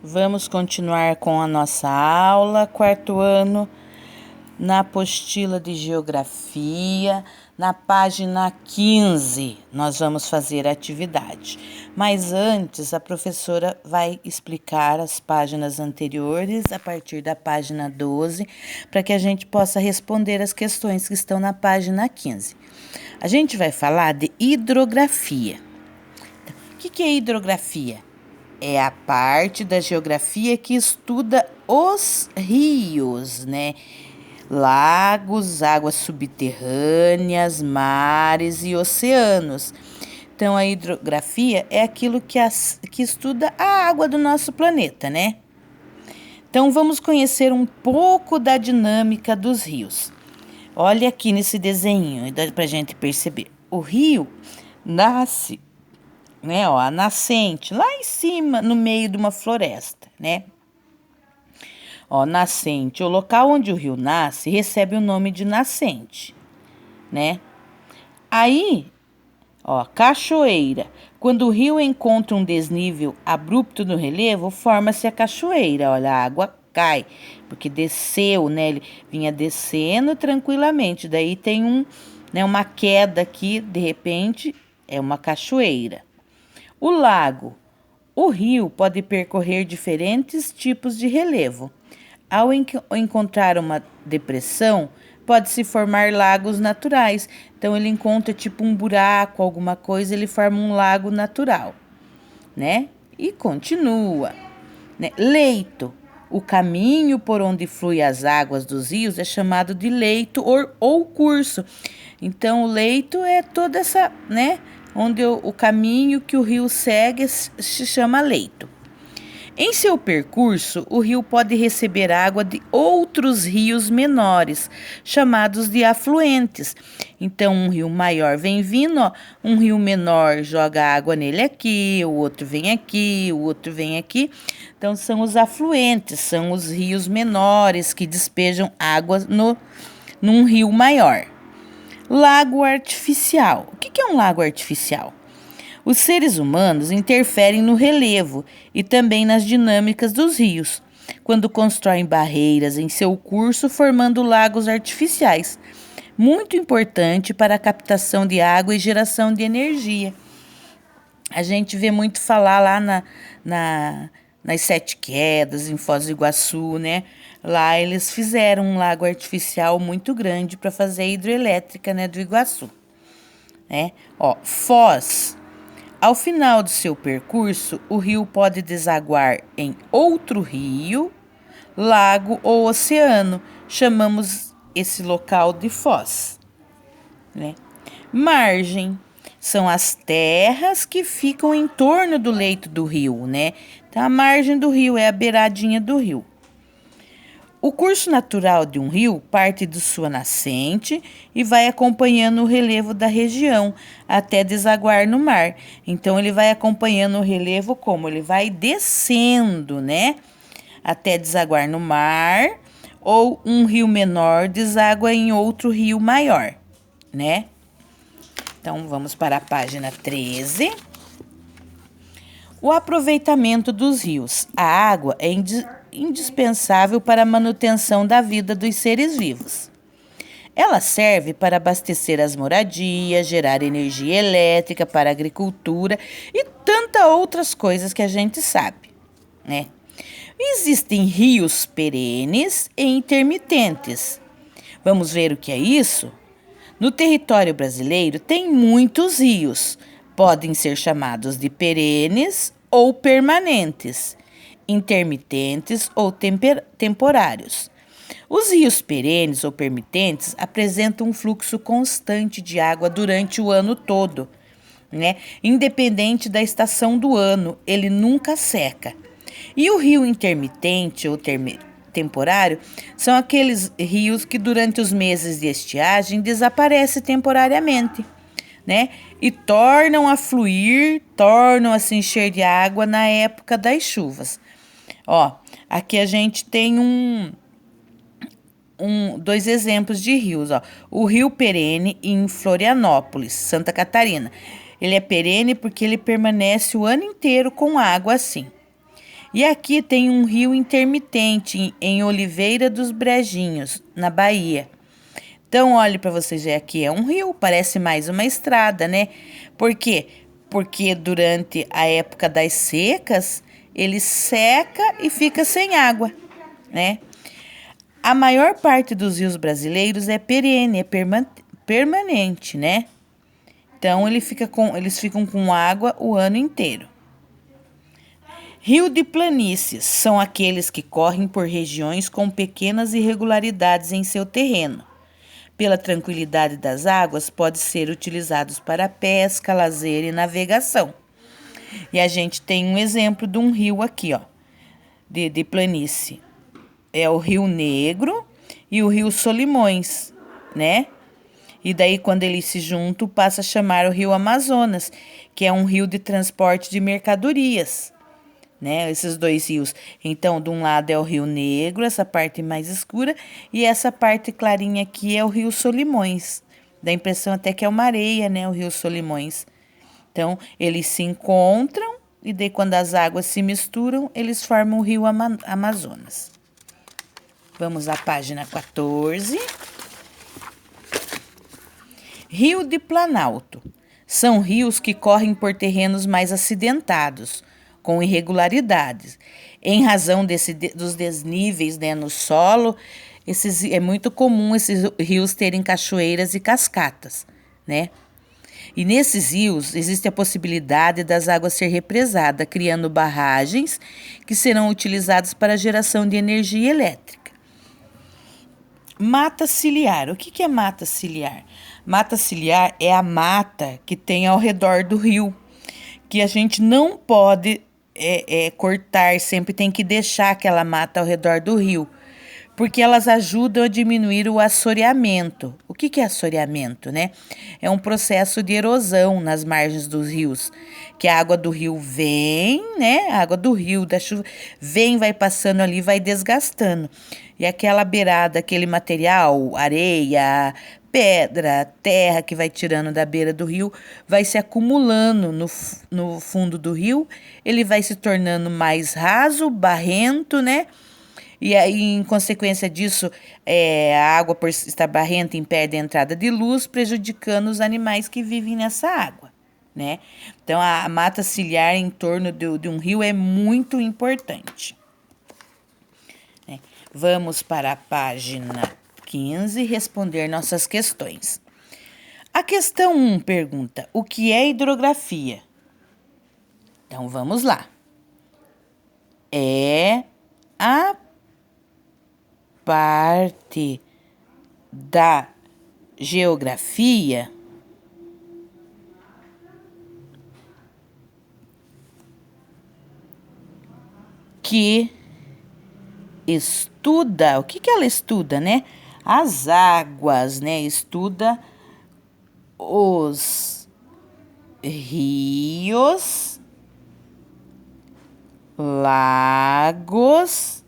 Vamos continuar com a nossa aula, quarto ano, na apostila de Geografia, na página 15, nós vamos fazer a atividade. Mas antes, a professora vai explicar as páginas anteriores, a partir da página 12, para que a gente possa responder as questões que estão na página 15. A gente vai falar de hidrografia. O que é hidrografia? É a parte da geografia que estuda os rios, né? Lagos, águas subterrâneas, mares e oceanos. Então, a hidrografia é aquilo que estuda a água do nosso planeta, né? Então, vamos conhecer um pouco da dinâmica dos rios. Olha aqui nesse desenho, dá pra gente perceber. O rio nasce, né, ó, a nascente, lá em cima, no meio de uma floresta, né? Ó, nascente, o local onde o rio nasce recebe o nome de nascente, né? Aí, ó, cachoeira. Quando o rio encontra um desnível abrupto no relevo, forma-se a cachoeira. Olha, a água cai, porque desceu, né? Ele vinha descendo tranquilamente. Daí tem uma queda aqui, de repente, é uma cachoeira. O lago. O rio pode percorrer diferentes tipos de relevo. Ao encontrar uma depressão, pode-se formar lagos naturais. Então, ele encontra tipo um buraco, alguma coisa, ele forma um lago natural, né? E continua, né? Leito. O caminho por onde fluem as águas dos rios é chamado de leito ou curso. Então, o leito é toda essa, né? Onde o caminho que o rio segue se chama leito. Em seu percurso, o rio pode receber água de outros rios menores, chamados de afluentes. Então, um rio maior vem vindo, ó, um rio menor joga água nele aqui, o outro vem aqui, o outro vem aqui. Então, são os afluentes, são os rios menores que despejam água num rio maior. Lago artificial. O que é um lago artificial? Os seres humanos interferem no relevo e também nas dinâmicas dos rios, quando constroem barreiras em seu curso, formando lagos artificiais, muito importante para a captação de água e geração de energia. A gente vê muito falar lá nas Sete Quedas, em Foz do Iguaçu, né? Lá eles fizeram um lago artificial muito grande para fazer a hidrelétrica, né, do Iguaçu, né? Ó, Foz. Ao final do seu percurso, o rio pode desaguar em outro rio, lago ou oceano. Chamamos esse local de foz, né? Margem são as terras que ficam em torno do leito do rio, né? Então, a margem do rio é a beiradinha do rio. O curso natural de um rio parte de sua nascente e vai acompanhando o relevo da região até desaguar no mar. Então, ele vai acompanhando o relevo como? Ele vai descendo, né? Até desaguar no mar, ou um rio menor deságua em outro rio maior, né? Então, vamos para a página 13. O aproveitamento dos rios. A água é indispensável para a manutenção da vida dos seres vivos. Ela serve para abastecer as moradias, gerar energia elétrica para a agricultura e tantas outras coisas que a gente sabe, né? Existem rios perenes e intermitentes. Vamos ver o que é isso? No território brasileiro tem muitos rios. Podem ser chamados de perenes ou permanentes, intermitentes ou temporários. Os rios perenes ou permitentes apresentam um fluxo constante de água durante o ano todo, né? Independente da estação do ano, ele nunca seca. E o rio intermitente ou temporário são aqueles rios que durante os meses de estiagem desaparecem temporariamente, né? E tornam a fluir, tornam a se encher de água na época das chuvas. Ó, aqui a gente tem dois exemplos de rios, ó. O Rio Perene em Florianópolis, Santa Catarina. Ele é perene porque ele permanece o ano inteiro com água assim. E aqui tem um rio intermitente em Oliveira dos Brejinhos, na Bahia. Então, olhe para vocês verem, aqui é um rio, parece mais uma estrada, né? Por quê? Porque durante a época das secas, ele seca e fica sem água, né? A maior parte dos rios brasileiros é perene, é permanente, né? Então, eles ficam com água o ano inteiro. Rio de planícies são aqueles que correm por regiões com pequenas irregularidades em seu terreno. Pela tranquilidade das águas, pode ser utilizados para pesca, lazer e navegação. E a gente tem um exemplo de um rio aqui, ó, de planície. É o Rio Negro e o Rio Solimões, né? E daí, quando eles se juntam, passa a chamar o Rio Amazonas, que é um rio de transporte de mercadorias, né? Esses dois rios. Então, de um lado é o Rio Negro, essa parte mais escura, e essa parte clarinha aqui é o Rio Solimões. Dá a impressão até que é uma areia, né? O Rio Solimões. Então, eles se encontram e daí, quando as águas se misturam, eles formam o Rio Amazonas. Vamos à página 14. Rio de Planalto. São rios que correm por terrenos mais acidentados, com irregularidades. Em razão dos desníveis, né, no solo, é muito comum esses rios terem cachoeiras e cascatas, né? E nesses rios existe a possibilidade das águas ser represadas, criando barragens que serão utilizadas para a geração de energia elétrica. Mata ciliar. O que é mata ciliar? Mata ciliar é a mata que tem ao redor do rio, que a gente não pode cortar, sempre tem que deixar aquela mata ao redor do rio, porque elas ajudam a diminuir o assoreamento. O que é assoreamento, né? É um processo de erosão nas margens dos rios, que a água do rio vem, né? A água do rio, da chuva, vem, vai passando ali, vai desgastando. E aquela beirada, aquele material, areia, pedra, terra que vai tirando da beira do rio, vai se acumulando no fundo do rio, ele vai se tornando mais raso, barrento, né? E aí, em consequência disso, a água, por estar barrenta, impede a entrada de luz, prejudicando os animais que vivem nessa água, né? Então, a mata ciliar em torno de um rio é muito importante. Vamos para a página 15 responder nossas questões. A questão 1 pergunta: o que é hidrografia? Então, vamos lá. É a parte da geografia que estuda, o que ela estuda, né? As águas, né? Estuda os rios, lagos,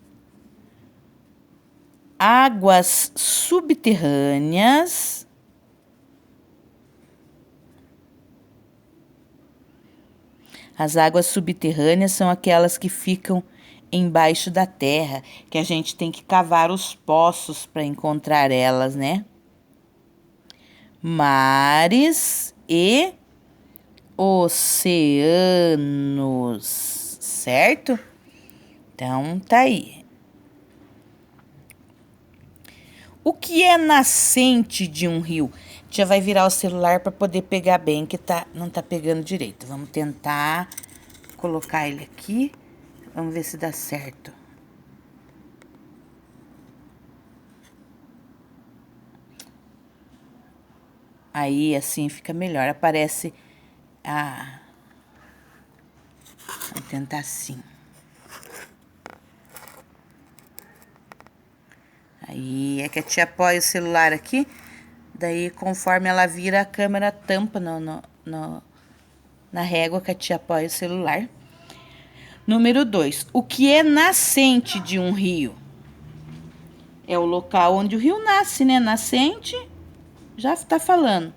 águas subterrâneas, as águas subterrâneas são aquelas que ficam embaixo da terra, que a gente tem que cavar os poços para encontrar elas, né? Mares e oceanos, certo? Então, tá aí. O que é nascente de um rio? A gente já vai virar o celular para poder pegar bem, que não tá pegando direito. Vamos tentar colocar ele aqui. Vamos ver se dá certo. Aí, assim, fica melhor. Aparece a... Vou tentar assim. Aí, é que a tia apoia o celular aqui. Daí, conforme ela vira, a câmera tampa na régua que a tia apoia o celular. Número 2. O que é nascente de um rio? É o local onde o rio nasce, né? Nascente, já está falando.